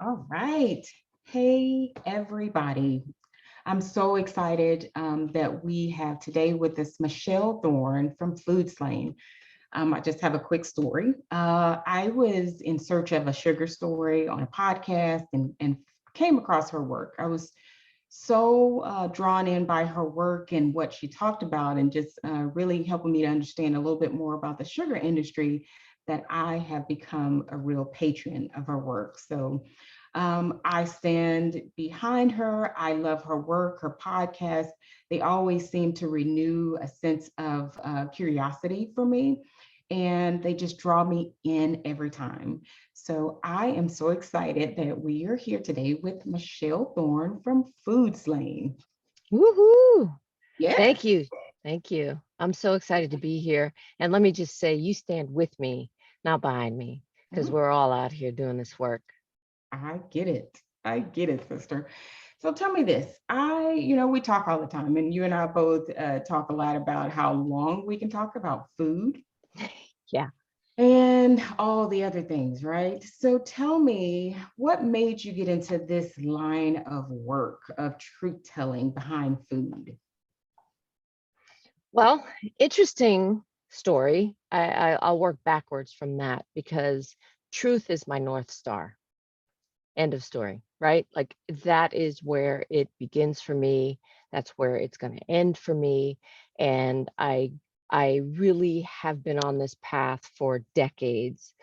All right. Hey, everybody. I'm so excited that we have today with us Michele Thorne from Food Slang. I just have a quick story. I was in search of a sugar story on a podcast and came across her work. I was so drawn in by her work and what she talked about, and just really helping me to understand a little bit more about the sugar industry, that I have become a real patron of her work. So I stand behind her. I love her work, her podcast. They always seem to renew a sense of curiosity for me, and they just draw me in every time. So I am so excited that we are here today with Michele Thorne from Food Slang. Woohoo! Yes. Thank you. Thank you. I'm so excited to be here. And let me just say, you stand with me, not behind me, because Oh, we're all out here doing this work. I get it. I get it, sister. So tell me this. We talk all the time, and you and I both talk a lot about how long we can talk about food Yeah. and all the other things, right? So tell me, what made you get into this line of work of truth telling behind food? Well, interesting story. I'll work backwards from that because truth is my North Star. End of story, right? Like that is where it begins for me. That's where it's going to end for me. And I really have been on this path for decades,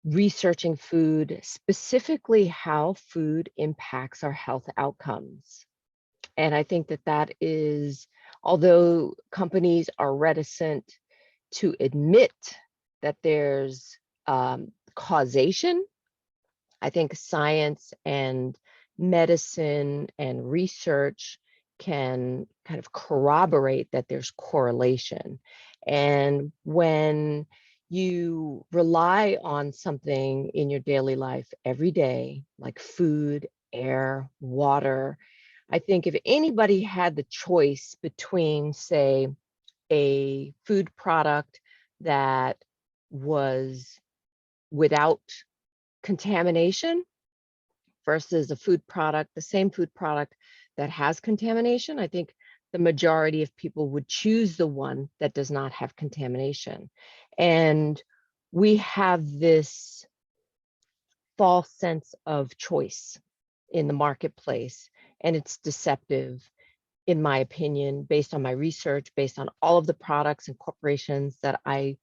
researching food, specifically how food impacts our health outcomes. And I think that that is, although companies are reticent to admit that there's causation, I think science and medicine and research can kind of corroborate that there's correlation. And when you rely on something in your daily life every day, like food, air, water, I think if anybody had the choice between, say, a food product that was without contamination versus a food product, the same food product that has contamination, I think the majority of people would choose the one that does not have contamination. And we have this false sense of choice in the marketplace, and it's deceptive, in my opinion, based on my research, based on all of the products and corporations that I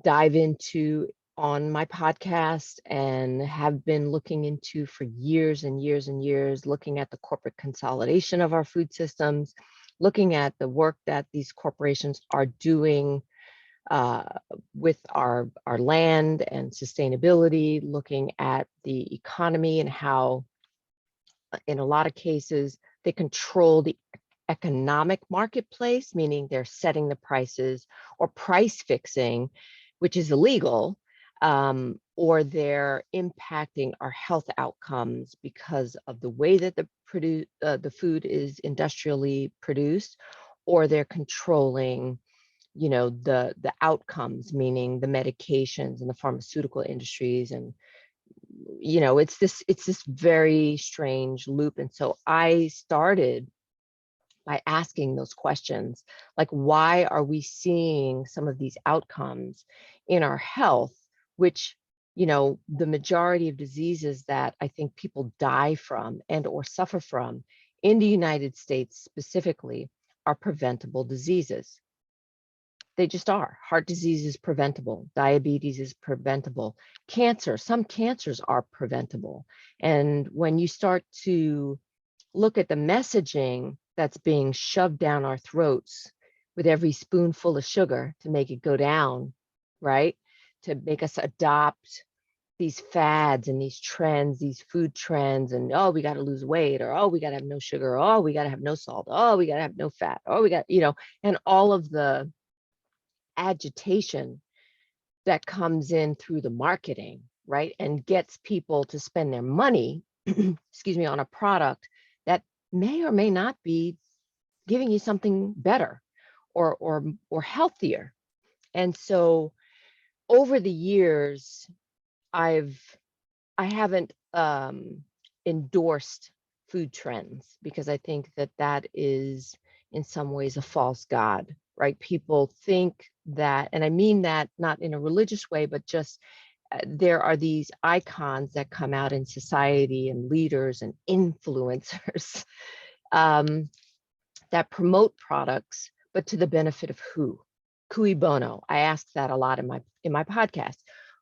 dive into on my podcast and have been looking into for years and years and years, looking at the corporate consolidation of our food systems, looking at the work that these corporations are doing uh, with our land and sustainability, looking at the economy and how, in a lot of cases, they control the economic marketplace, meaning they're setting the prices or price fixing, which is illegal, or they're impacting our health outcomes because of the way that the food is industrially produced, or they're controlling, the outcomes, meaning the medications and the pharmaceutical industries. And it's this very strange loop. And so I started by asking those questions, like, why are we seeing some of these outcomes in our health, which, the majority of diseases that I think people die from and or suffer from in the United States specifically are preventable diseases. They just are. Heart disease is preventable. Diabetes is preventable. Cancer, some cancers are preventable. And when you start to look at the messaging that's being shoved down our throats with every spoonful of sugar to make it go down, right? To make us adopt these fads and these trends, these food trends, and oh, we got to lose weight, or oh, we got to have no sugar, oh, we got to have no salt, oh, we got to have no fat, oh, we got, and all of the agitation that comes in through the marketing, right? And gets people to spend their money, excuse me, on a product that may or may not be giving you something better or healthier. And so over the years, I haven't endorsed food trends, because I think that that is in some ways a false god, right? People think that, and I mean that not in a religious way, but just there are these icons that come out in society and leaders and influencers um, that promote products, but to the benefit of who? Cui bono. I ask that a lot in my podcast.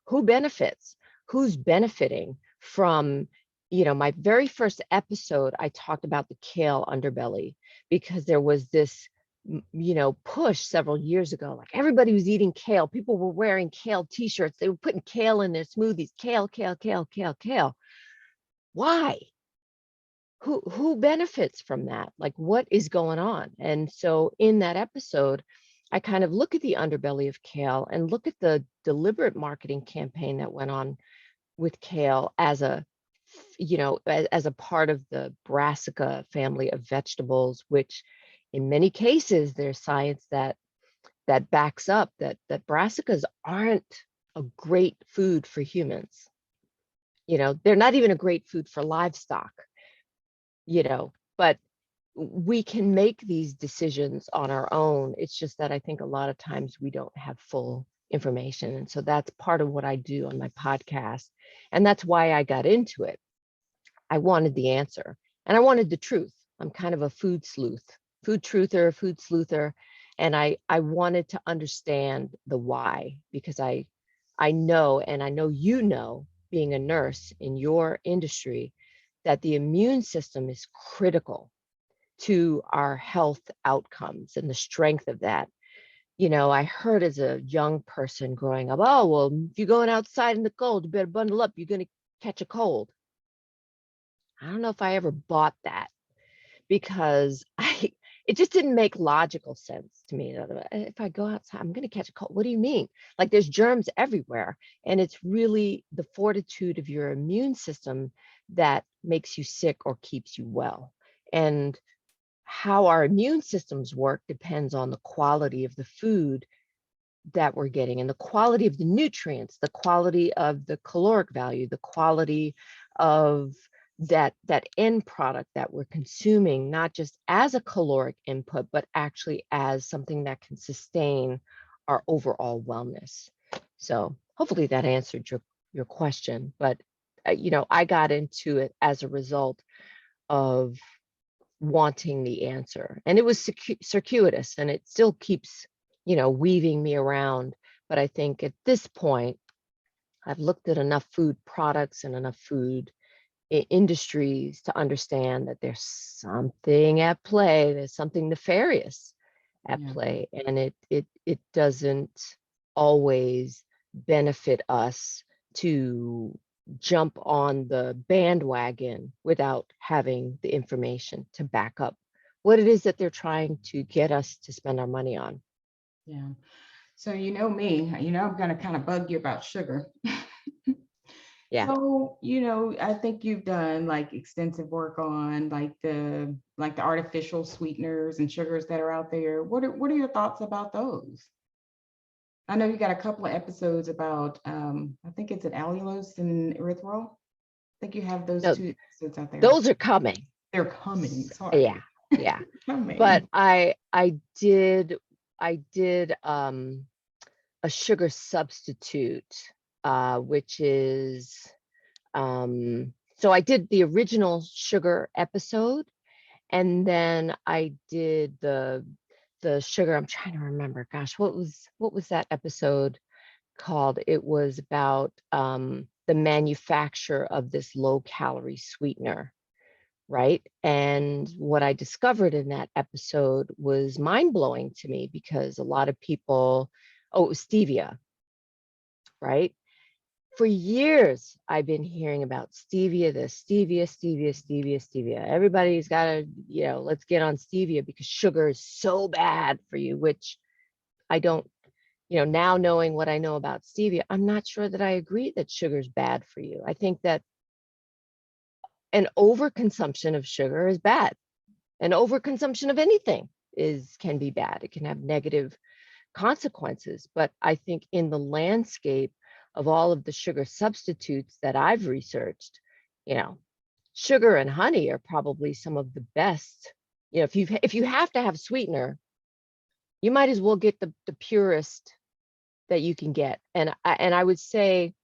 Who benefits? Who's benefiting from, my very first episode, I talked about the kale underbelly because there was this, push several years ago. Like everybody was eating kale. People were wearing kale t-shirts. They were putting kale in their smoothies. Kale, kale, kale, kale, kale. Why? Who benefits from that? Like what is going on? And so in that episode, I kind of look at the underbelly of kale and look at the deliberate marketing campaign that went on with kale as a, as a part of the brassica family of vegetables, which in many cases there's science that backs up that brassicas aren't a great food for humans. They're not even a great food for livestock. But we can make these decisions on our own. It's just that I think a lot of times we don't have full information. And so that's part of what I do on my podcast. And that's why I got into it. I wanted the answer and I wanted the truth. I'm kind of a food sleuth, food truther, food sleuther. And I wanted to understand the why, because I know, and I know, being a nurse in your industry, that the immune system is critical to our health outcomes and the strength of that. I heard as a young person growing up, oh, well, if you're going outside in the cold, you better bundle up, you're going to catch a cold. I don't know if I ever bought that, because it just didn't make logical sense to me. If I go outside, I'm going to catch a cold. What do you mean? Like there's germs everywhere. And it's really the fortitude of your immune system that makes you sick or keeps you well. And how our immune systems work depends on the quality of the food that we're getting and the quality of the nutrients, the quality of the caloric value, the quality of that end product that we're consuming, not just as a caloric input, but actually as something that can sustain our overall wellness. So hopefully that answered your question. But I got into it as a result of wanting the answer, and it was circuitous, and it still keeps weaving me around. But I think at this point I've looked at enough food products and enough food industries to understand that there's something at play, there's something nefarious at Yeah. play, and it doesn't always benefit us to jump on the bandwagon without having the information to back up what it is that they're trying to get us to spend our money on. Yeah. So you know me, I'm going to kind of bug you about sugar. Yeah. So, I think you've done like extensive work on like the artificial sweeteners and sugars that are out there. What are your thoughts about those? I know you got a couple of episodes about I think it's an allulose and erythritol. I think you have those No, two episodes out there. those are coming. They're coming, Yeah, sorry. yeah. But Coming. I did a sugar substitute, which is so I did the original sugar episode, and then I did the sugar. I'm trying to remember. Gosh, what was that episode called? It was about the manufacture of this low calorie sweetener, right? And what I discovered in that episode was mind blowing to me, because a lot of people, oh, it was stevia, right? For years, I've been hearing about stevia, stevia. Everybody's got to, let's get on stevia because sugar is so bad for you, which I don't, now knowing what I know about stevia, I'm not sure that I agree that sugar is bad for you. I think that an overconsumption of sugar is bad. An overconsumption of anything can be bad. It can have negative consequences. But I think in the landscape of all of the sugar substitutes that I've researched, You know, sugar and honey are probably some of the best. You know, if you have to have sweetener, you might as well get the purest that you can get. And I would say,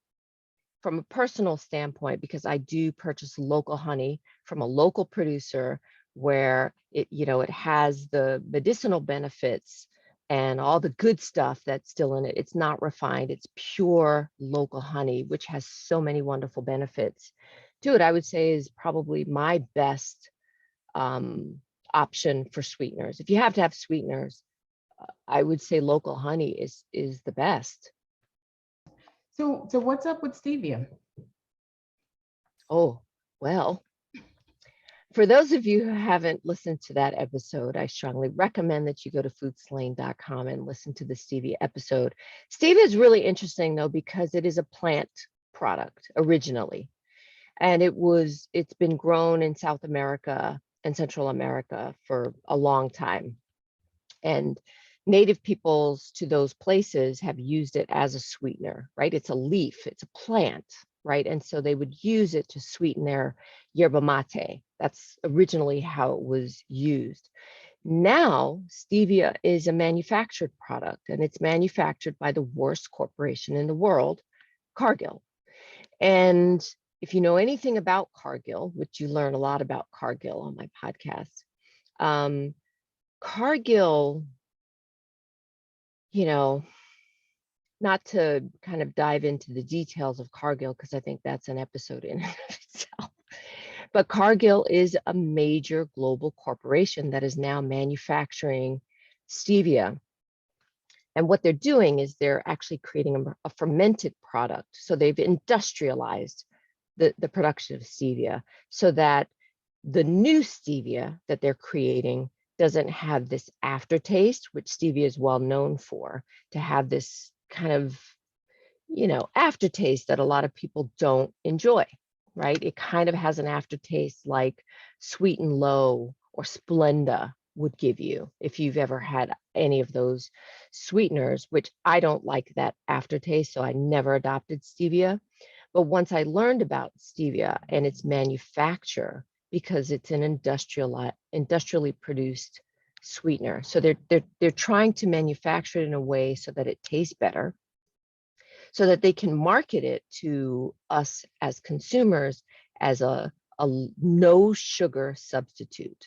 from a personal standpoint, because I do purchase local honey from a local producer where it, you know, it has the medicinal benefits and all the good stuff that's still in it. It's not refined, it's pure local honey, which has so many wonderful benefits to it. I would say is probably my best option for sweeteners. If you have to have sweeteners, I would say local honey is the best. So what's up with stevia? Oh, well, for those of you who haven't listened to that episode, I strongly recommend that you go to foodslane.com and listen to the stevia episode. Stevia is really interesting though, because it is a plant product originally. And it's been grown in South America and Central America for a long time. And native peoples to those places have used it as a sweetener, right? It's a leaf, it's a plant, right? And so they would use it to sweeten their yerba mate. That's originally how it was used. Now, stevia is a manufactured product, and it's manufactured by the worst corporation in the world, Cargill. And if you know anything about Cargill, which you learn a lot about Cargill on my podcast, Cargill, you know, not to kind of dive into the details of Cargill, because I think that's an episode in and of itself. But Cargill is a major global corporation that is now manufacturing stevia. And what they're doing is they're actually creating a fermented product. So they've industrialized the production of stevia so that the new stevia that they're creating doesn't have this aftertaste, which stevia is well known for, to have this kind of, you know, aftertaste that a lot of people don't enjoy, right? It kind of has an aftertaste like Sweet and Low or Splenda would give you if you've ever had any of those sweeteners, which I don't like that aftertaste, so I never adopted stevia. But once I learned about stevia and its manufacture, because it's an industrially produced sweetener, so they're trying to manufacture it in a way so that it tastes better, so that they can market it to us as consumers as a no sugar substitute,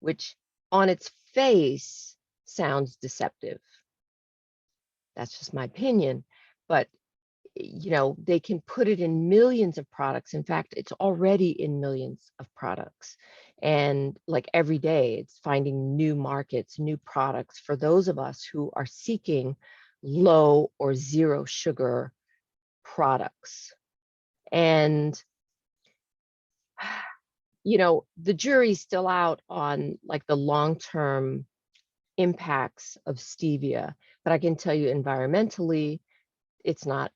which on its face sounds deceptive. That's just my opinion, but you know, they can put it in millions of products. In fact, it's already in millions of products. And like every day, it's finding new markets, new products for those of us who are seeking low or zero sugar products. And, you know, the jury's still out on like the long-term impacts of stevia, but I can tell you environmentally, it's not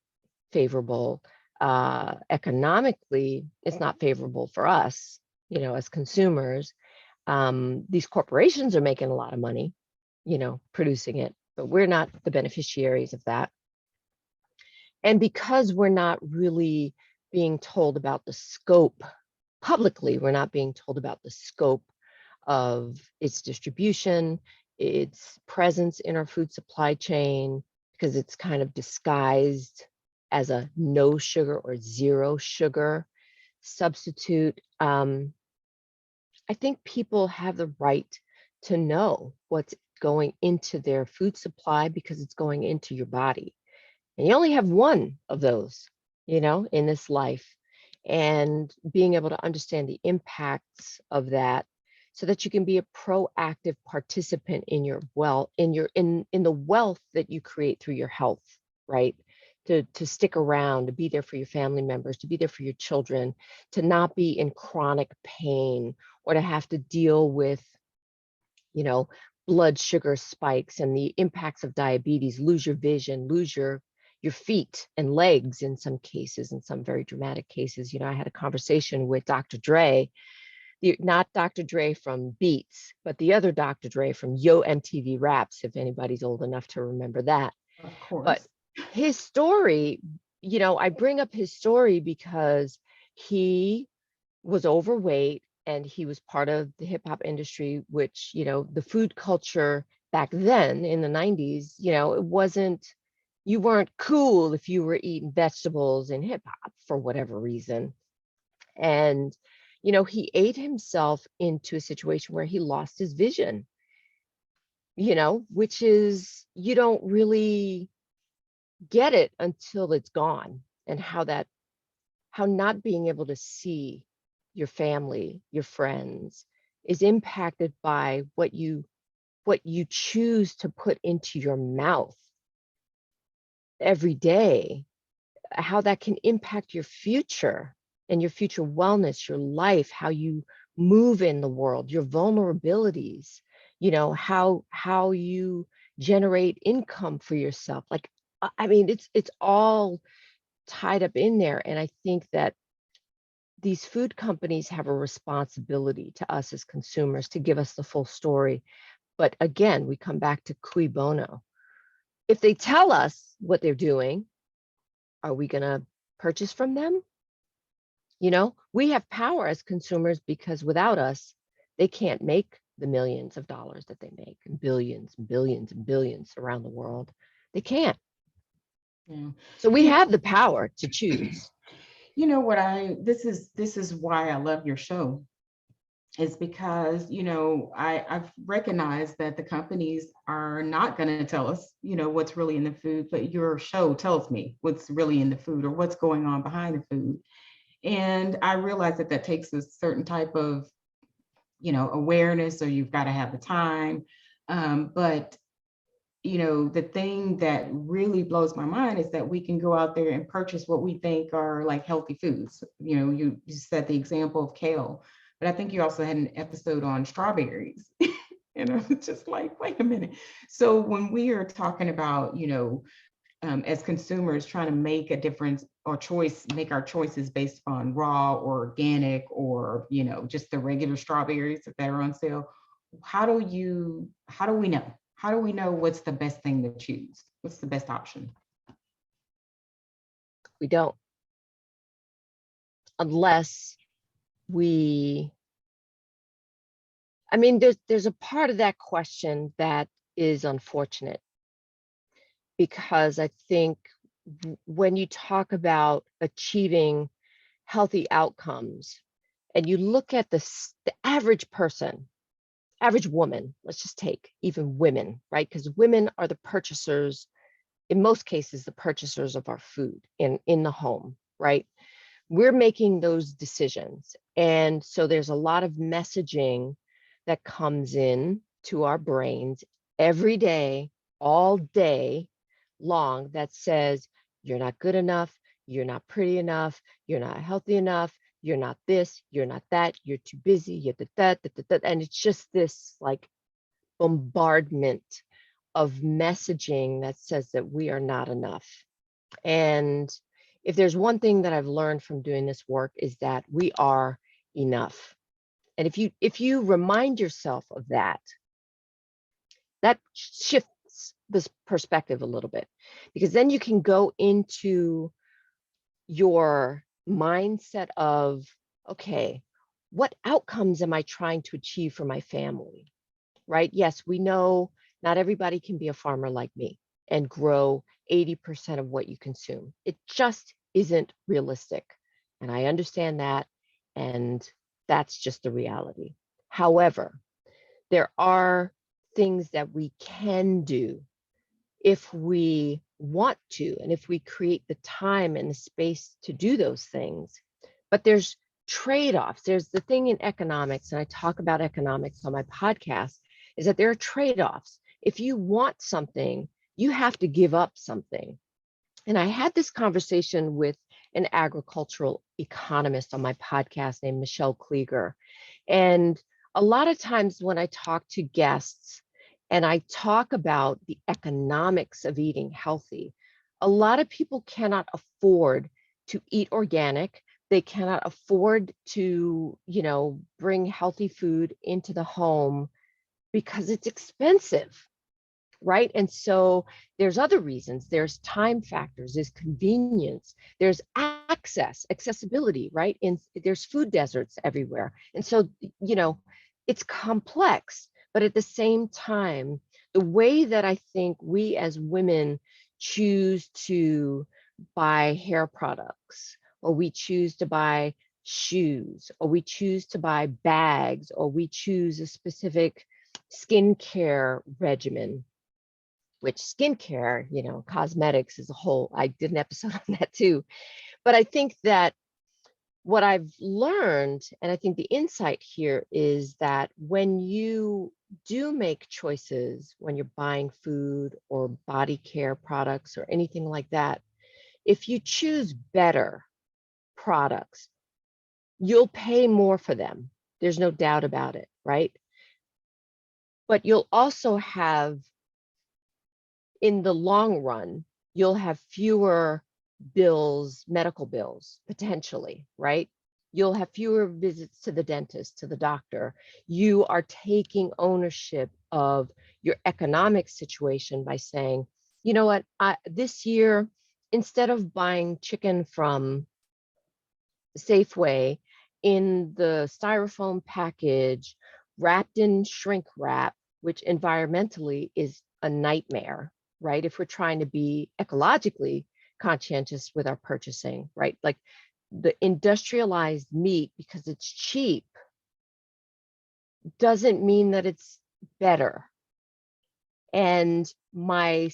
favorable. Economically, it's not favorable for us, you know, as consumers. These corporations are making a lot of money, you know, producing it, but we're not the beneficiaries of that. And because we're not really being told about the scope publicly, we're not being told about the scope of its distribution, its presence in our food supply chain, because it's kind of disguised as a no sugar or zero sugar substitute. I think people have the right to know what's going into their food supply because it's going into your body. And you only have one of those, you know, in this life. And being able to understand the impacts of that so that you can be a proactive participant in your in the wealth that you create through your health, right? To stick around, to be there for your family members, to be there for your children, to not be in chronic pain or to have to deal with, you know, blood sugar spikes and the impacts of diabetes, lose your vision, lose your feet and legs in some cases, in some very dramatic cases. You know, I had a conversation with Dr. Dre, not Dr. Dre from Beats, but the other Dr. Dre from Yo MTV Raps, if anybody's old enough to remember that. Of course. But his story, you know, I bring up his story because He was overweight and he was part of the hip hop industry, which, the food culture back then in the 90s, it wasn't, you weren't cool if you were eating vegetables in hip hop for whatever reason. And, he ate himself into a situation where he lost his vision, which is, you don't really get it until it's gone, and how not being able to see your family, your friends is impacted by what you choose to put into your mouth every day, how that can impact your future and your future wellness, your life, how you move in the world, your vulnerabilities, how you generate income for yourself. Like, I mean, it's all tied up in there. And I think that these food companies have a responsibility to us as consumers to give us the full story. But again, we come back to cui bono. If they tell us what they're doing, are we going to purchase from them? We have power as consumers because without us, they can't make the millions of dollars that they make, and billions and billions and billions around the world. They can't. Yeah. So we You have the power to choose. you know what this is why I love your show, is because I've recognized that the companies are not going to tell us what's really in the food, but your show tells me what's really in the food or what's going on behind the food. And I realize that that takes a certain type of awareness, or you've got to have the time. But the thing that really blows my mind is that we can go out there and purchase what we think are like healthy foods. You said the example of kale, but I think you also had an episode on strawberries. And I was just like, wait a minute. So when we are talking about, as consumers trying to make a difference or make our choices based on raw or organic or, just the regular strawberries that are on sale, how do we know? How do we know what's the best thing to choose? What's the best option? We don't, unless we, I mean, there's a part of that question that is unfortunate, because I think when you talk about achieving healthy outcomes and you look at the average person, average woman, let's just take even women, right? Because women are the purchasers, in most cases, the purchasers of our food in the home, right? We're making those decisions. And so there's a lot of messaging that comes in to our brains every day, all day long, that says, you're not good enough, you're not pretty enough, you're not healthy enough, you're not this, you're not that, you're too busy, you're that. And it's just this like bombardment of messaging that says that we are not enough. And if there's one thing that I've learned from doing this work, is that we are enough. And if you remind yourself of that, that shifts this perspective a little bit, because then you can go into your mindset of, okay, what outcomes am I trying to achieve for my family? Right? Yes, we know not everybody can be a farmer like me and grow 80% of what you consume. It just isn't realistic. And I understand that. And that's just the reality. However, there are things that we can do if we want to, and if we create the time and the space to do those things. But there's trade-offs. There's the thing in economics, and I talk about economics on my podcast, is that there are trade-offs. If you want something, you have to give up something. And I had this conversation with an agricultural economist on my podcast named Michele Thorne. And a lot of times when I talk to guests and I talk about the economics of eating healthy, a lot of people cannot afford to eat organic. They cannot afford to, bring healthy food into the home because it's expensive. right? And so there's other reasons. There's time factors, there's convenience, there's accessibility, right? And there's food deserts everywhere. And so, you know, it's complex, but at the same time, the way that I think we as women choose to buy hair products, or we choose to buy shoes, or we choose to buy bags, or we choose a specific skincare regimen, which skincare, you know, cosmetics is a whole, I did an episode on that too. But I think that what I've learned, and I think the insight here is that when you do make choices, when you're buying food or body care products or anything like that, if you choose better products, you'll pay more for them. There's no doubt about it, right? But you'll also have, in the long run, you'll have fewer bills, medical bills, potentially, right? You'll have fewer visits to the dentist, to the doctor. You are taking ownership of your economic situation by saying, you know what, this year, instead of buying chicken from Safeway in the styrofoam package, wrapped in shrink wrap, which environmentally is a nightmare, right? If we're trying to be ecologically conscientious with our purchasing, right? Like the industrialized meat, because it's cheap, doesn't mean that it's better. And my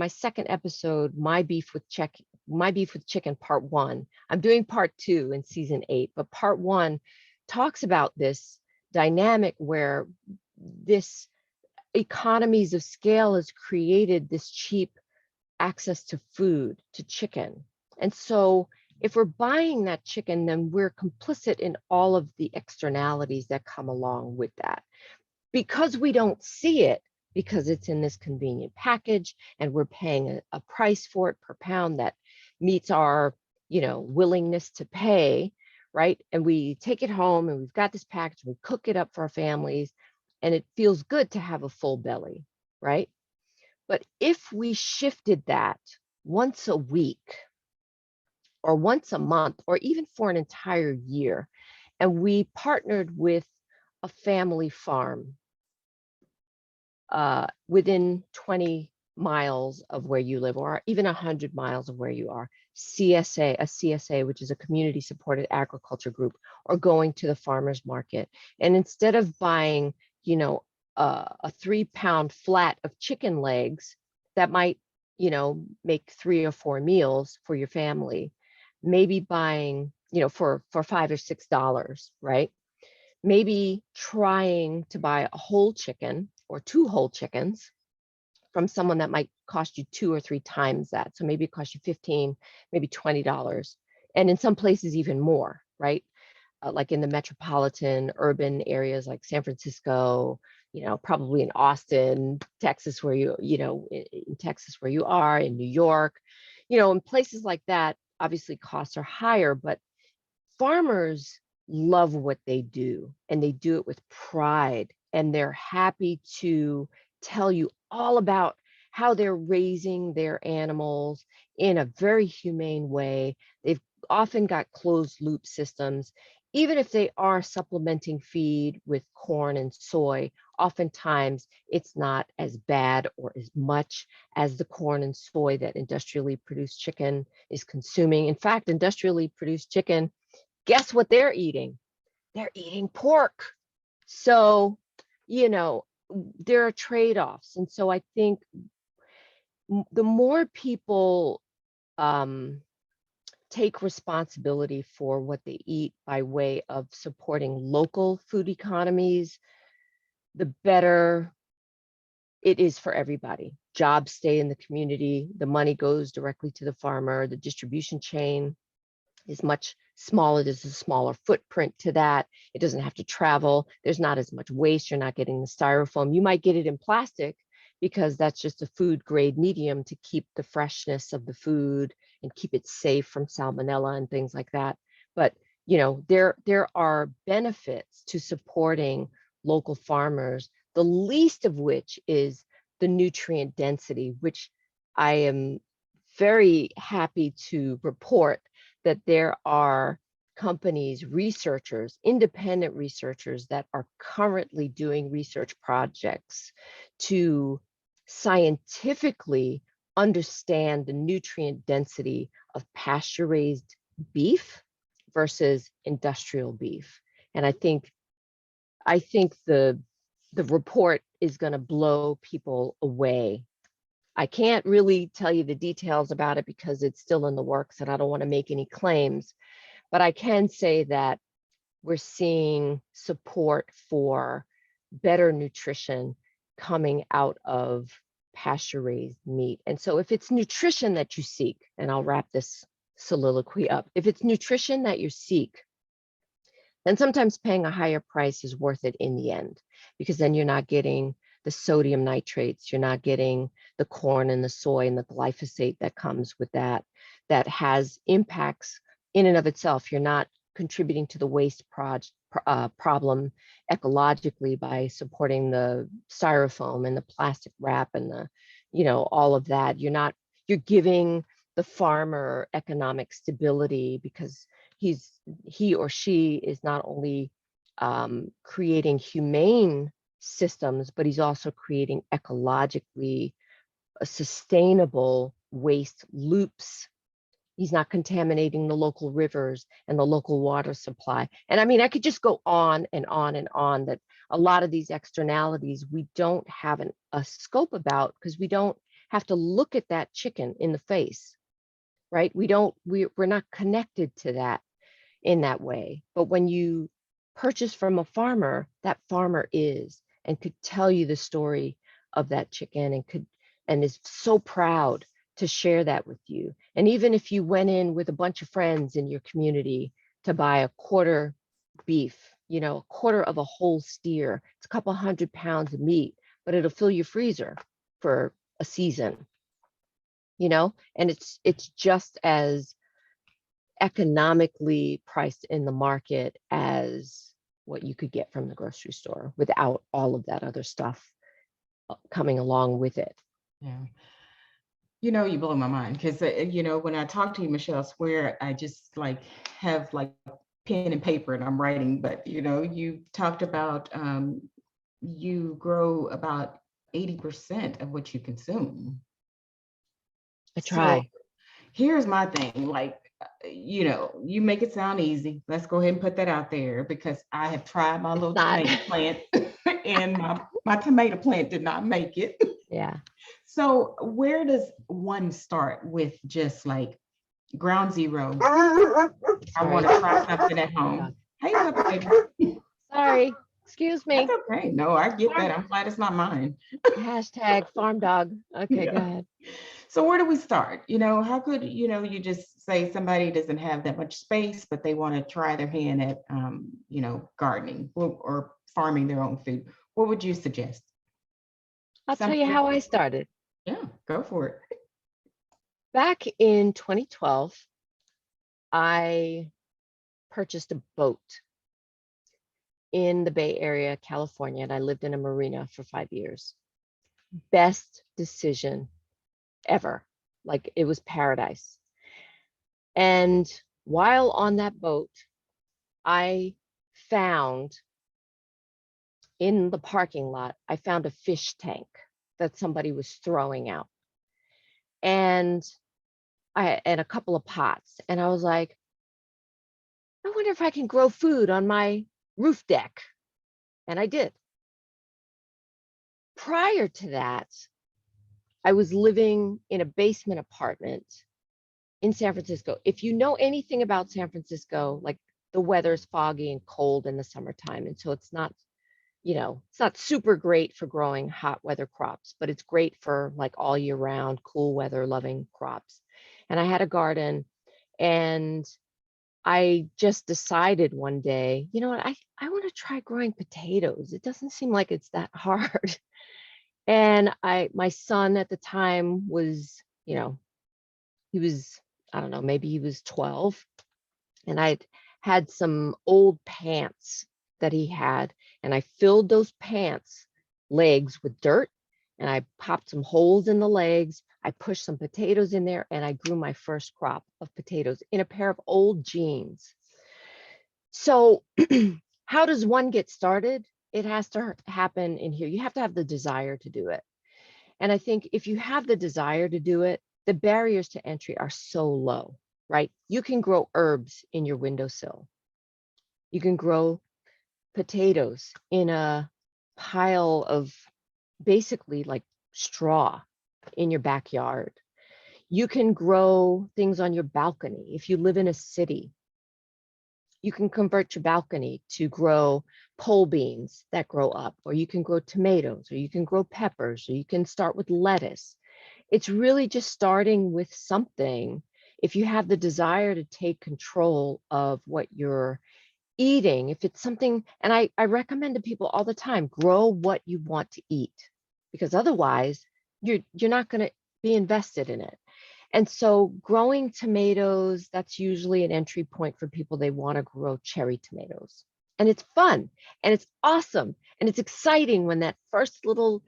second episode, my beef with chicken part 1. I'm doing part 2 in season 8, but part 1 talks about this dynamic where this economies of scale has created this cheap access to food, to chicken. And so if we're buying that chicken, then we're complicit in all of the externalities that come along with that, because we don't see it, because it's in this convenient package and we're paying a price for it per pound that meets our, you know, willingness to pay, right? And we take it home and we've got this package, we cook it up for our families, and it feels good to have a full belly, right? But if we shifted that once a week or once a month or even for an entire year, and we partnered with a family farm within 20 miles of where you live, or even 100 miles of where you are, a CSA, which is a community supported agriculture group, or going to the farmer's market. And instead of buying, you know, a 3-pound flat of chicken legs that might, you know, make 3 or 4 meals for your family, maybe buying, you know, for $5 or $6, right? Maybe trying to buy a whole chicken or 2 whole chickens from someone that might cost you 2 or 3 times that. So maybe it costs you 15, maybe $20, and in some places even more, right? Like in the metropolitan urban areas like San Francisco, you know, probably in Austin, Texas, where you know, in Texas where you are, in New York, you know, in places like that, obviously costs are higher, but farmers love what they do and they do it with pride, and they're happy to tell you all about how they're raising their animals in a very humane way. They've often got closed loop systems. Even if they are supplementing feed with corn and soy, oftentimes it's not as bad or as much as the corn and soy that industrially produced chicken is consuming. In fact, industrially produced chicken, guess what they're eating? They're eating pork. So, you know, there are trade-offs. And so I think the more people take responsibility for what they eat by way of supporting local food economies, the better it is for everybody. Jobs stay in the community, the money goes directly to the farmer, the distribution chain is much smaller. There's a smaller footprint to that. It doesn't have to travel. There's not as much waste. You're not getting the styrofoam. You might get it in plastic because that's just a food grade medium to keep the freshness of the food and keep it safe from salmonella and things like that. But you know, there are benefits to supporting local farmers, the least of which is the nutrient density, which I am very happy to report that there are companies, researchers, independent researchers that are currently doing research projects to scientifically understand the nutrient density of pasture-raised beef versus industrial beef. And I think the report is going to blow people away. I can't really tell you the details about it because it's still in the works and I don't want to make any claims, but I can say that we're seeing support for better nutrition coming out of pasture-raised meat. And so if it's nutrition that you seek, and I'll wrap this soliloquy up, if it's nutrition that you seek, then sometimes paying a higher price is worth it in the end, because then you're not getting the sodium nitrates, you're not getting the corn and the soy and the glyphosate that comes with that, that has impacts in and of itself. You're not contributing to the waste problem ecologically by supporting the styrofoam and the plastic wrap and the, all of that. You're giving the farmer economic stability because he or she is not only creating humane systems, but he's also creating ecologically sustainable waste loops. He's not contaminating the local rivers and the local water supply. And I mean, I could just go on and on and on, that a lot of these externalities we don't have a scope about because we don't have to look at that chicken in the face, right? We're not connected to that in that way. But when you purchase from a farmer, that farmer is and could tell you the story of that chicken and is so proud to share that with you. And even if you went in with a bunch of friends in your community to buy a quarter beef, a quarter of a whole steer, it's a couple 100 pounds of meat, but it'll fill your freezer for a season, and it's just as economically priced in the market as what you could get from the grocery store without all of that other stuff coming along with it. Yeah. You blow my mind because, when I talk to you, Michelle, I swear I just have pen and paper and I'm writing, but, you talked about you grow about 80% of what you consume. I try. So here's my thing, you make it sound easy. Let's go ahead and put that out there because I have tried my little tomato plant and my tomato plant did not make it. Yeah. So where does one start with just ground zero? I want to try something at home. Hey, baby. Sorry. Excuse me. That's okay. No, I get that. I'm glad it's not mine. Hashtag farm dog. Okay, Yeah. go ahead. So where do we start? How could, you just say somebody doesn't have that much space, but they want to try their hand at, gardening or farming their own food. What would you suggest? I'll tell you how I started. Yeah, go for it. Back in 2012, I purchased a boat in the Bay Area, California, and I lived in a marina for 5 years. Best decision ever. It was paradise. And while on that boat, I found in the parking lot, I found a fish tank that somebody was throwing out. And a couple of pots. And I was like, I wonder if I can grow food on my roof deck. And I did. Prior to that, I was living in a basement apartment in San Francisco. If you know anything about San Francisco, the weather's foggy and cold in the summertime. And so it's not, it's not super great for growing hot weather crops, but it's great for all year round, cool weather loving crops. And I had a garden and I just decided one day, you know what, I want to try growing potatoes. It doesn't seem like it's that hard. And my son at the time was, he was, I don't know, maybe he was 12. And I'd had some old pants that he had, and I filled those pants legs with dirt and I popped some holes in the legs. I pushed some potatoes in there, and I grew my first crop of potatoes in a pair of old jeans. So how does one get started? It has to happen in here. You have to have the desire to do it. And I think if you have the desire to do it, the barriers to entry are so low, right? You can grow herbs in your windowsill. You can grow potatoes in a pile of basically like straw in your backyard. You can grow things on your balcony. If you live in a city, you can convert your balcony to grow pole beans that grow up, or you can grow tomatoes, or you can grow peppers, or you can start with lettuce. It's really just starting with something. If you have the desire to take control of what you're eating, if it's something, and I recommend to people all the time, grow what you want to eat, because otherwise you're not going to be invested in it. And so growing tomatoes, that's usually an entry point for people. They want to grow cherry tomatoes. And it's fun and it's awesome. And it's exciting when that first little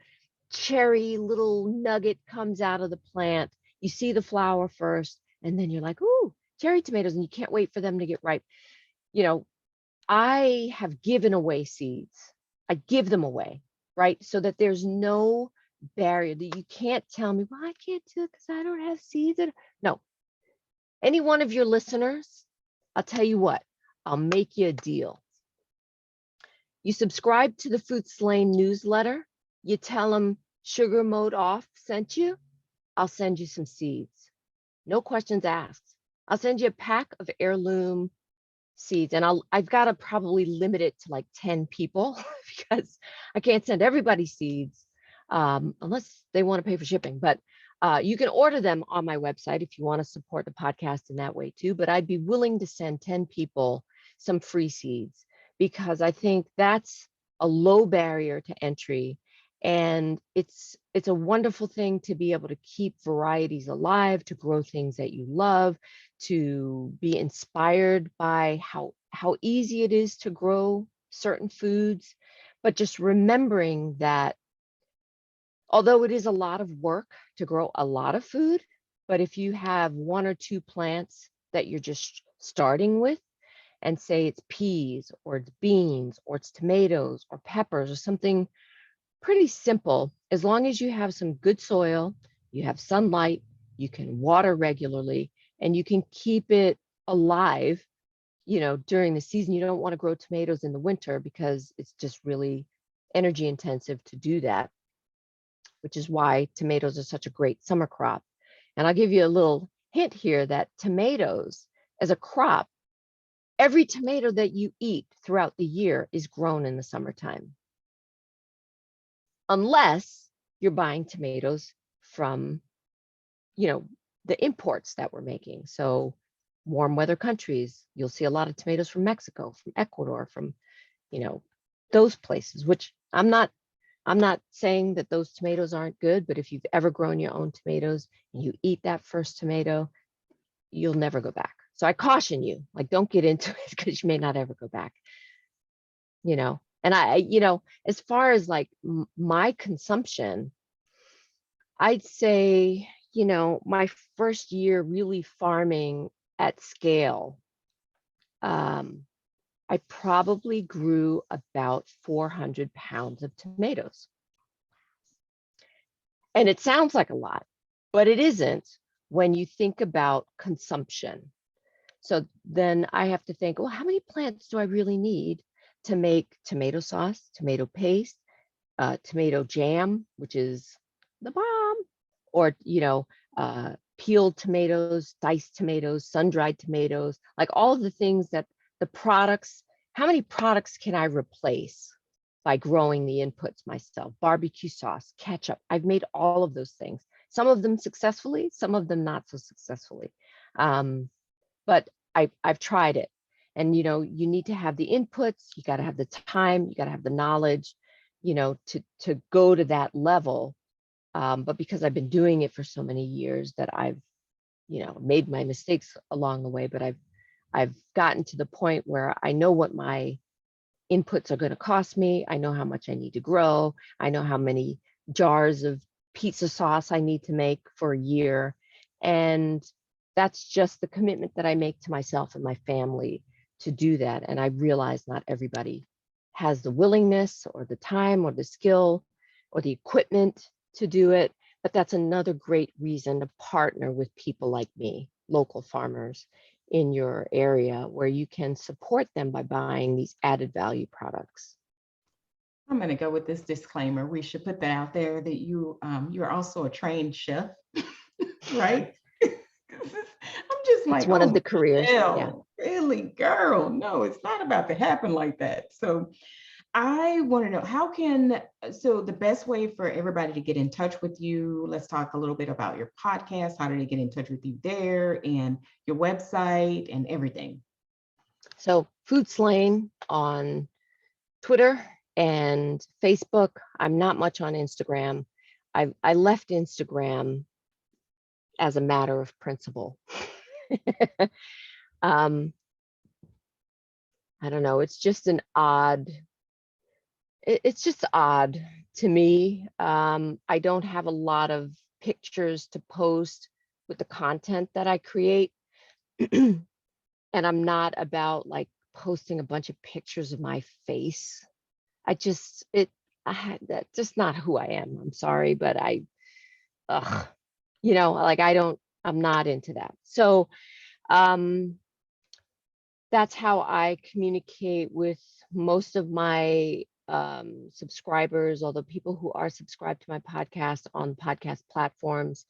cherry little nugget comes out of the plant. You see the flower first, and then you're like, ooh, cherry tomatoes, and you can't wait for them to get ripe. You know, I have given away seeds. I give them away, right? So that there's no barrier that you can't tell me, well, I can't do it because I don't have seeds. No, any one of your listeners, I'll tell you what, I'll make you a deal. You subscribe to the Fruits Lane newsletter, you tell them Sugar Mode Off sent you, I'll send you some seeds. No questions asked. I'll send you a pack of heirloom seeds, and I've got to probably limit it to like 10 people because I can't send everybody seeds unless they want to pay for shipping. But you can order them on my website if you want to support the podcast in that way too. But I'd be willing to send 10 people some free seeds because I think that's a low barrier to entry. And it's a wonderful thing to be able to keep varieties alive, to grow things that you love, to be inspired by how easy it is to grow certain foods, but just remembering that although it is a lot of work to grow a lot of food, but if you have one or two plants that you're just starting with, and say it's peas or it's beans or it's tomatoes or peppers or something pretty simple, as long as you have some good soil, you have sunlight, you can water regularly, and you can keep it alive, during the season. You don't want to grow tomatoes in the winter because it's just really energy intensive to do that, which is why tomatoes are such a great summer crop. And I'll give you a little hint here that tomatoes as a crop, every tomato that you eat throughout the year is grown in the summertime, unless you're buying tomatoes from, the imports that we're making. So warm weather countries, you'll see a lot of tomatoes from Mexico, from Ecuador, from, those places, which I'm not saying that those tomatoes aren't good, but if you've ever grown your own tomatoes and you eat that first tomato, you'll never go back. So I caution you, like, don't get into it because you may not ever go back, And as far as like my consumption, I'd say, my first year really farming at scale, I probably grew about 400 pounds of tomatoes. And it sounds like a lot, but it isn't when you think about consumption. So then I have to think, well, how many plants do I really need to make tomato sauce, tomato paste, tomato jam, which is the bomb, or, peeled tomatoes, diced tomatoes, sun-dried tomatoes, like all of the things that the products, how many products can I replace by growing the inputs myself? Barbecue sauce, ketchup, I've made all of those things. Some of them successfully, some of them not so successfully. But I've tried it. And, you need to have the inputs, you got to have the time, you got to have the knowledge, to go to that level. But because I've been doing it for so many years that I've, made my mistakes along the way, but I've gotten to the point where I know what my inputs are going to cost me. I know how much I need to grow. I know how many jars of pizza sauce I need to make for a year. And that's just the commitment that I make to myself and my family to do that. And I realize not everybody has the willingness or the time or the skill or the equipment to do it. But that's another great reason to partner with people like me, local farmers in your area, where you can support them by buying these added value products. I'm going to go with this disclaimer. We should put that out there that you're also a trained chef, right? I'm just It's like, one of oh, the careers. Yeah. Michelle, really, girl? No, it's not about to happen like that. So I want to know so the best way for everybody to get in touch with you, let's talk a little bit about your podcast. How do they get in touch with you there, and your website and everything? So Food Lane on Twitter and Facebook. I'm not much on Instagram. I left Instagram as a matter of principle. um, I don't know. It's just an odd. It's just odd to me. I don't have a lot of pictures to post with the content that I create, and I'm not about like posting a bunch of pictures of my face. I just it I had that's just not who I am. I'm sorry, but ugh, like I'm not into that. So um that's how I communicate with most of my subscribers, although people who are subscribed to my podcast on podcast platforms,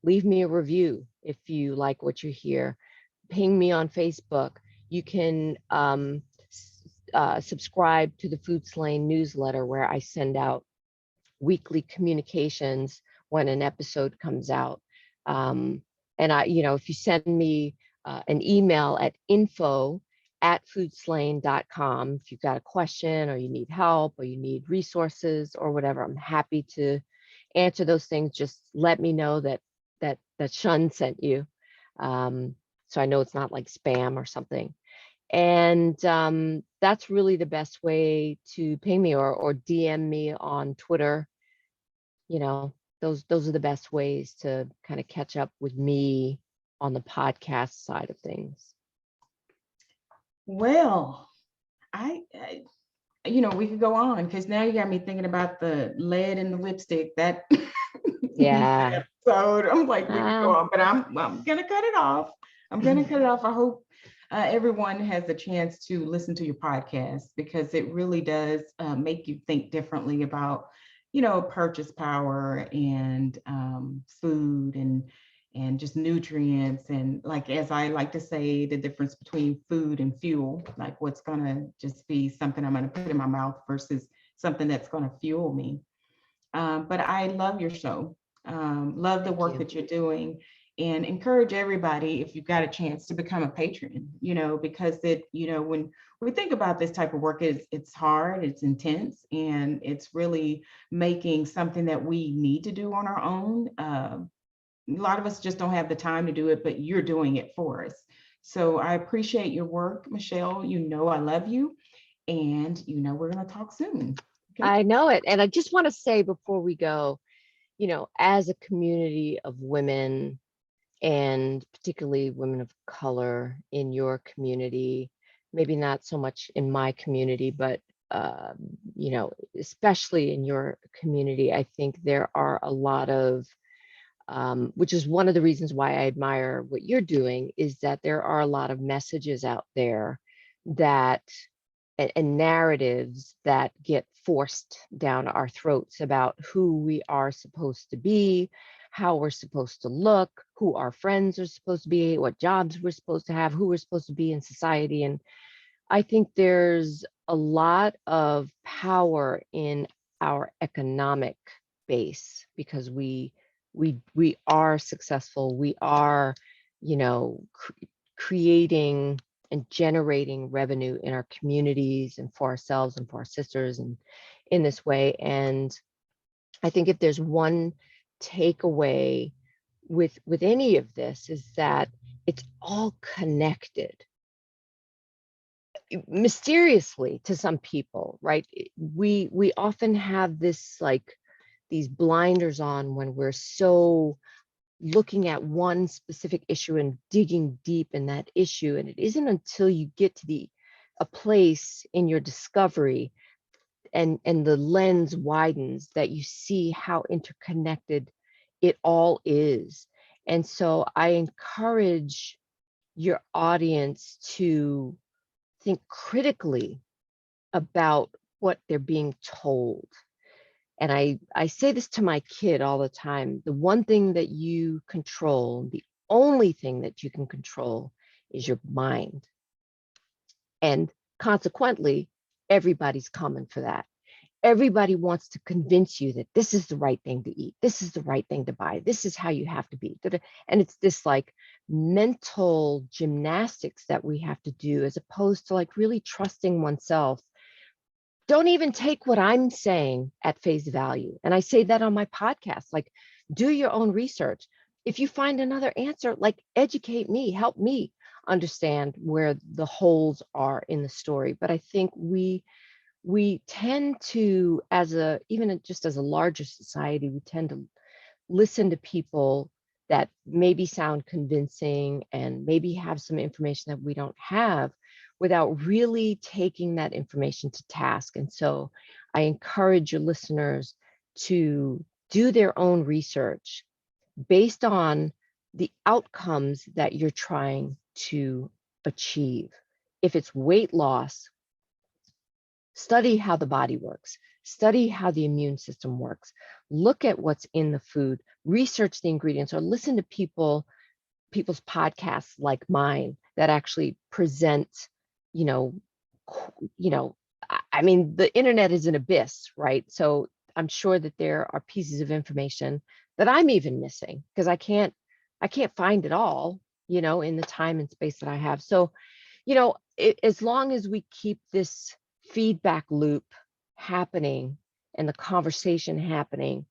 leave me a review if you like what you hear. Ping me on Facebook. You can subscribe to the Food Lane newsletter, where I send out weekly communications when an episode comes out. And if you send me an email at info@foodslane.com, if you've got a question or you need help or you need resources or whatever, I'm happy to answer those things. Just let me know that Shun sent you. So I know it's not like spam or something. And that's really the best way to ping me, or DM me on Twitter. Those are the best ways to kind of catch up with me on the podcast side of things. Well, I we could go on, because now you got me thinking about the lead in the lipstick. That Yeah. episode. I'm like, we could go on, but I'm gonna cut it off. I'm gonna cut it off. I hope everyone has a chance to listen to your podcast, because it really does make you think differently about, purchase power and food and just nutrients, and, like, as I like to say, the difference between food and fuel, like what's gonna just be something I'm gonna put in my mouth versus something that's gonna fuel me. But I love your show. Love the Thank work you. that you're doing, and encourage everybody, if you've got a chance, to become a patron, because when we think about this type of work, it's hard, it's intense, and it's really making something that we need to do on our own. A lot of us just don't have the time to do it, but you're doing it for us. So I appreciate your work, Michele. I love you, and we're going to talk soon. Okay. I know it. And I just want to say before we go, as a community of women, and particularly women of color in your community, maybe not so much in my community, but especially in your community, I think there are a lot of, which is one of the reasons why I admire what you're doing, is that there are a lot of messages out there that and narratives that get forced down our throats about who we are supposed to be, how we're supposed to look, who our friends are supposed to be, what jobs we're supposed to have, who we're supposed to be in society. And I think there's a lot of power in our economic base, because we are successful. We are, creating and generating revenue in our communities and for ourselves and for our sisters and in this way. And I think if there's one takeaway with any of this, is that it's all connected mysteriously to some people, right? We often have this these blinders on when we're so looking at one specific issue and digging deep in that issue. And it isn't until you get to a place in your discovery and the lens widens that you see how interconnected it all is. And so I encourage your audience to think critically about what they're being told. And I say this to my kid all the time. The one thing that you control, the only thing that you can control is your mind. And consequently, everybody's coming for that. Everybody wants to convince you that this is the right thing to eat. This is the right thing to buy. This is how you have to be. And it's this like mental gymnastics that we have to do, as opposed to like really trusting oneself. Don't even take what I'm saying at face value. And I say that on my podcast, like, do your own research. If you find another answer, like, educate me, help me understand where the holes are in the story. But I think we tend to, even just as a larger society, we tend to listen to people that maybe sound convincing and maybe have some information that we don't have, without really taking that information to task. And so I encourage your listeners to do their own research based on the outcomes that you're trying to achieve. If it's weight loss, study how the body works, study how the immune system works, look at what's in the food, research the ingredients, or listen to people's podcasts like mine that actually present, you know, I mean, the internet is an abyss, right? So I'm sure that there are pieces of information that I'm even missing because I can't find it all, in the time and space that I have. So, as long as we keep this feedback loop happening and the conversation happening,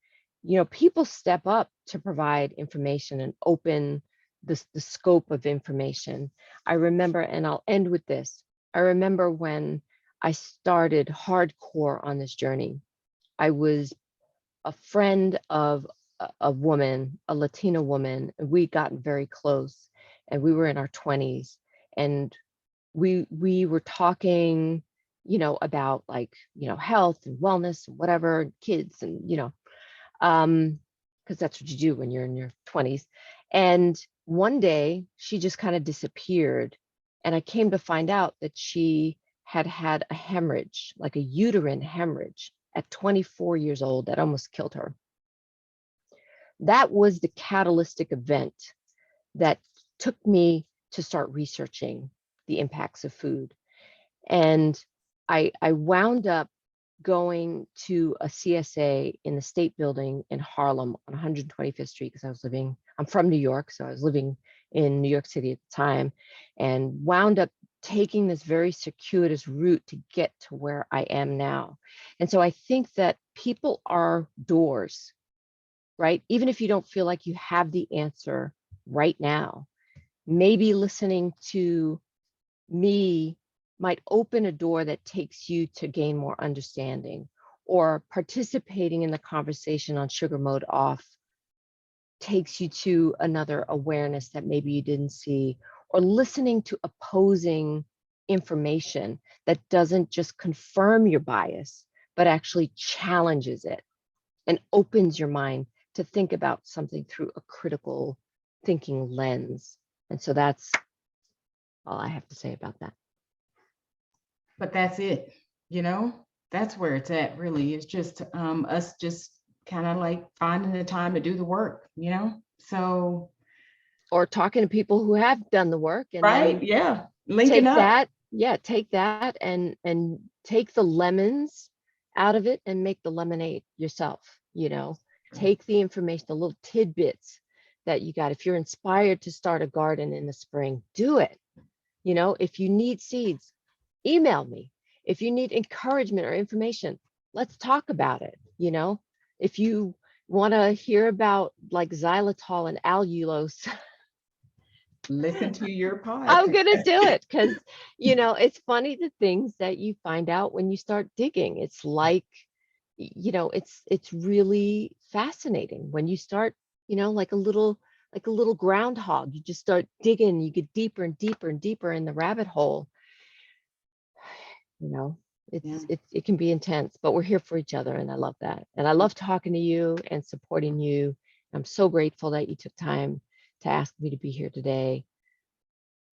people step up to provide information and open the scope of information. I remember, and I'll end with this. I remember when I started hardcore on this journey, I was a friend of a woman, a Latina woman. We got very close, and we were in our 20s, and we were talking, about like, health and wellness and whatever, kids, and because that's what you do when you're in your 20s. And one day she just kind of disappeared, and I came to find out that she had had a hemorrhage, like a uterine hemorrhage, at 24 years old that almost killed her. That was the catalytic event that took me to start researching the impacts of food. And I wound up going to a CSA in the State Building in Harlem on 125th Street, because I'm from New York, so I was living in New York City at the time, and wound up taking this very circuitous route to get to where I am now. And so I think that people are doors, right? Even if you don't feel like you have the answer right now, maybe listening to me might open a door that takes you to gain more understanding, or participating in the conversation on Sugar Mode Off takes you to another awareness that maybe you didn't see, or listening to opposing information that doesn't just confirm your bias, but actually challenges it and opens your mind to think about something through a critical thinking lens. And so that's all I have to say about that. But that's it, that's where it's at, really. It's just us just kind of like finding the time to do the work, so. Or talking to people who have done the work, and right, then yeah, linking up. take that and take the lemons out of it and make the lemonade yourself. Take the information, the little tidbits that you got. If you're inspired to start a garden in the spring, do it. If you need seeds, email me. If you need encouragement or information, let's talk about it. If you want to hear about like xylitol and allulose, listen to your podcast. I'm going to do it, because, it's funny, the things that you find out when you start digging. It's like, it's really fascinating when you start, like a little groundhog. You just start digging, you get deeper and deeper and deeper in the rabbit hole. you know Yeah. it can be intense, but we're here for each other, and I love that, and I love talking to you and supporting you. I'm so grateful that you took time to ask me to be here today,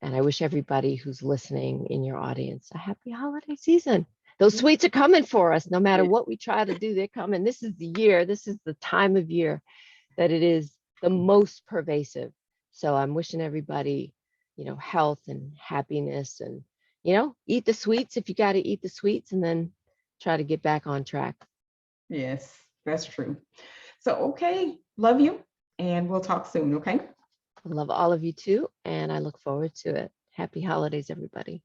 and I wish everybody who's listening in your audience a happy holiday season. Those Yeah. sweets are coming for us no matter Yeah. what we try to do. They're coming. This is the year, this is the time of year that it is the most pervasive. So I'm wishing everybody, health and happiness, and, eat the sweets if you got to eat the sweets, and then try to get back on track. Yes, that's true. So, okay, love you, and we'll talk soon, okay? I love all of you too, and I look forward to it. Happy holidays, everybody.